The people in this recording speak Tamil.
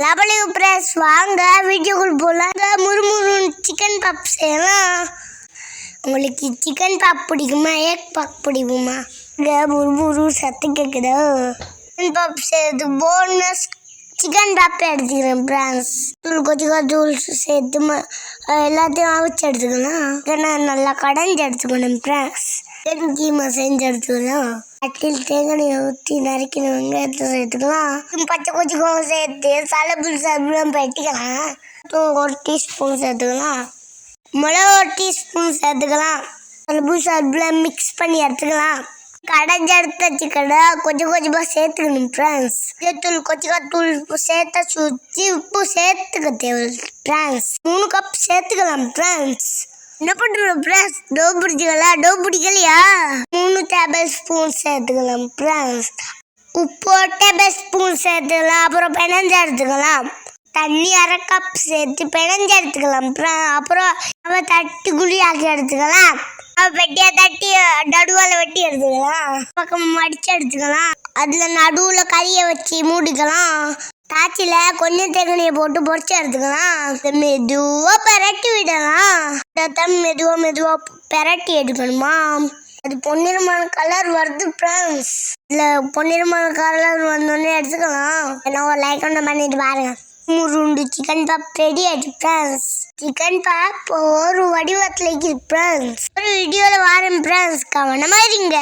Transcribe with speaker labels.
Speaker 1: லபலி பிரஸ் வாங்க வீடியோக்குள் போகலாங்க. முறுமுறு சிக்கன் பப் செய்யலாம். உங்களுக்கு சிக்கன் பாப் பிடிக்குமா, எக் பாப் பிடிக்குமா? முறுமுறு சத்து கேட்குதோ. சிக்கன் பாப் செய்யறது போனஸ் சிக்கன் பாப் எடுத்துக்கிறேன் ஃப்ரெண்ட்ஸ். கொஞ்சம் தூள் சேர்த்து எல்லாத்தையும் அவிச்சு எடுத்துக்கலாம். நல்லா கடைஞ்சி எடுத்துக்கணும் ஃப்ரெண்ட்ஸ். கீமா செஞ்சு எடுத்துக்கலாம். அட்டில் தேங்காய் ஊற்றி நறுக்கின வெங்காயத்தை சேர்த்துக்கலாம். பச்சை கொஞ்சம் சேர்த்து சலபுலாம் பெட்டிக்கலாம். 1 டீஸ்பூன் சேர்த்துக்கலாம். மிளகு 1 டீஸ்பூன் சேர்த்துக்கலாம். சலபுலாம் மிக்ஸ் பண்ணி எடுத்துக்கலாம். கடைஞ்சி எடுத்த சிக்கனை கொஞ்சமாக சேர்த்துக்கணும் ஃப்ரெண்ட்ஸ். தூள் தூள் சேர்த்த சுற்றி உப்பு சேர்த்துக்க தேவை ஃப்ரெண்ட்ஸ். 3 கப் சேர்த்துக்கலாம் ஃப்ரெண்ட்ஸ். என்ன பண்ணுறோம் ஃப்ரெண்ட்ஸ்? டோ பிடிக்கலையா 3 டேபிள் ஸ்பூன் சேர்த்துக்கலாம் ஃப்ரெண்ட்ஸ். உப்பு 1 டேபிள் ஸ்பூன் சேர்த்துக்கலாம். அப்புறம் பிணைஞ்சு எடுத்துக்கலாம். தண்ணி 1/2 கப் சேர்த்து பிணைஞ்சு எடுத்துக்கலாம். அப்புறம் நம்ம தட்டு குழி ஆக்கி எடுத்துக்கலாம். வெட்டியாக தட்டி நடுவால் வெட்டி எடுத்துக்கலாம். பக்கம் மடித்து எடுத்துக்கலாம். அதில் நடுவில் கறியை வச்சு மூடிக்கலாம். தாச்சியில் கொஞ்சம் தேங்காயை போட்டு பொரிச்சு எடுத்துக்கலாம். மெதுவாக பெரட்டி விடலாம். மெதுவாக பெரட்டி எடுக்கணுமா. அது பொன்னிறமான கலர் வருது ஃப்ரெண்ட்ஸ். இதில் பொன்னிறமான கலர் வந்தோடனே எடுத்துக்கலாம். என்ன ஒரு லைக் பண்ணிட்டு பாருங்க. முருண்டு சிக்கன் பாப் ரெடி ஆயிடுச்சு ஃப்ரெண்ட்ஸ். சிக்கன் பாப் ஒரு வடிவத்தில் இருக்குது ஃப்ரெண்ட்ஸ். ஒரு வீடியோவில் வரேன் ஃப்ரெண்ட்ஸ். கவனமாக இருங்க.